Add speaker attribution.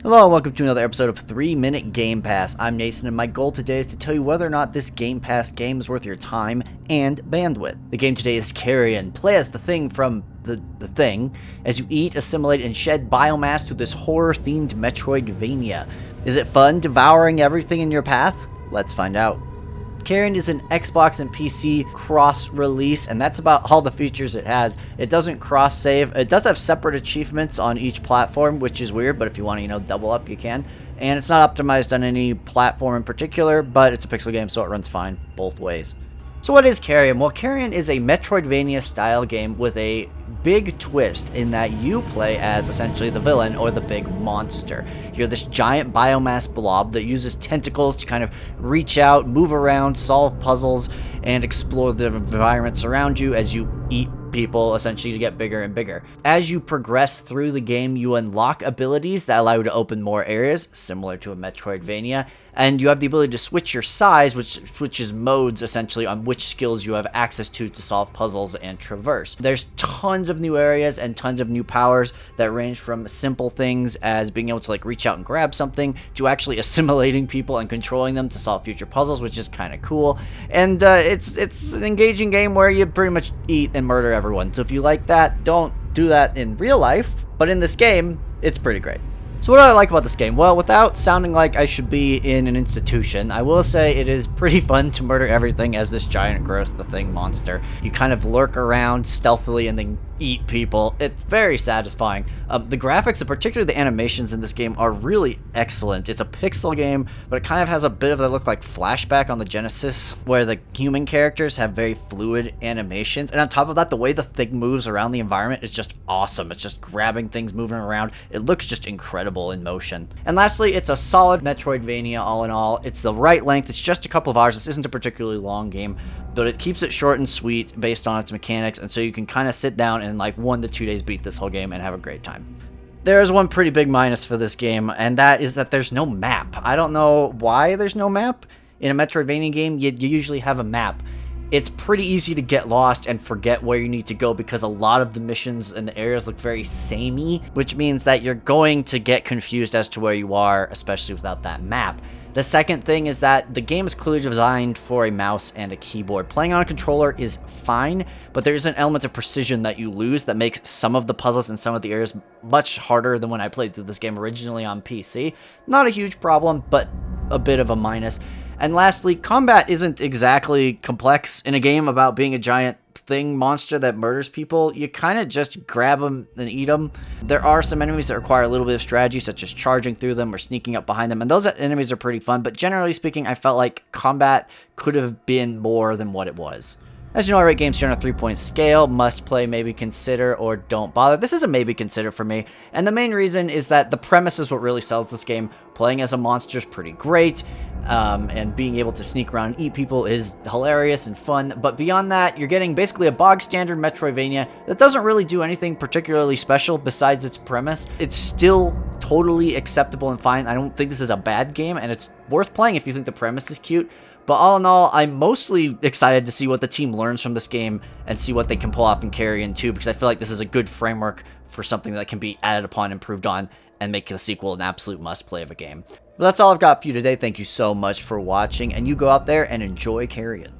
Speaker 1: Hello and welcome to another episode of 3-Minute Game Pass. I'm Nathan and my goal today is to tell you whether or not this Game Pass game is worth your time and bandwidth. The game today is Carrion. Play as the Thing from the Thing as you eat, assimilate, and shed biomass through this horror-themed Metroidvania. Is it fun devouring everything in your path? Let's find out. Carrion is an Xbox and PC cross-release, and that's about all the features it has. It doesn't cross-save. It does have separate achievements on each platform, which is weird, but if you want to, double up, you can. And it's not optimized on any platform in particular, but it's a pixel game, so it runs fine both ways. So what is Carrion? Well, Carrion is a Metroidvania-style game with a big twist in that you play as essentially the villain or the big monster. You're this giant biomass blob that uses tentacles to kind of reach out, move around, solve puzzles, and explore the environments around you as you eat people, essentially, to get bigger and bigger. As you progress through the game, you unlock abilities that allow you to open more areas, similar to a Metroidvania, and you have the ability to switch your size, which switches modes, essentially, on which skills you have access to solve puzzles and traverse. There's tons of new areas and tons of new powers that range from simple things as being able to, reach out and grab something, to actually assimilating people and controlling them to solve future puzzles, which is kind of cool. And it's an engaging game where you pretty much eat and murder everyone. So if you like that, don't do that in real life, but in this game, it's pretty great. So what do I like about this game? Well, without sounding like I should be in an institution, I will say it is pretty fun to murder everything as this giant, gross, the Thing monster. You kind of lurk around stealthily and then eat people. It's very satisfying. The graphics, and particularly the animations in this game, are really excellent. It's a pixel game, but it kind of has a bit of a look like Flashback on the Genesis, where the human characters have very fluid animations. And on top of that, the way the Thing moves around the environment is just awesome. It's just grabbing things, moving around. It looks just incredible in motion. And lastly, it's a solid Metroidvania all in all. It's the right length. It's just a couple of hours. This isn't a particularly long game, but it keeps it short and sweet based on its mechanics, and so you can kind of sit down and 1 to 2 days beat this whole game and have a great time. There is one pretty big minus for this game, and that is that there's no map. I don't know why there's no map. In a Metroidvania game, you usually have a map. It's pretty easy to get lost and forget where you need to go because a lot of the missions and the areas look very samey, which means that you're going to get confused as to where you are, especially without that map. The second thing is that the game is clearly designed for a mouse and a keyboard. Playing on a controller is fine, but there is an element of precision that you lose that makes some of the puzzles and some of the areas much harder than when I played through this game originally on PC. Not a huge problem, but a bit of a minus. And lastly, combat isn't exactly complex in a game about being a giant Thing monster that murders people. You kind of just grab them and eat them. There are some enemies that require a little bit of strategy, such as charging through them or sneaking up behind them, and those enemies are pretty fun, but generally speaking, I felt like combat could have been more than what it was. As you know, I rate games here on a 3-point scale. Must play, maybe consider, or don't bother. This is a maybe consider for me, and the main reason is that the premise is what really sells this game. Playing as a monster is pretty great, and being able to sneak around and eat people is hilarious and fun, but beyond that, you're getting basically a bog standard Metroidvania that doesn't really do anything particularly special besides its premise. It's still totally acceptable and fine. I don't think this is a bad game, and it's worth playing if you think the premise is cute. But all in all, I'm mostly excited to see what the team learns from this game and see what they can pull off in Carrion 2, because I feel like this is a good framework for something that can be added upon, improved on, and make the sequel an absolute must-play of a game. But that's all I've got for you today. Thank you so much for watching, and you go out there and enjoy Carrion.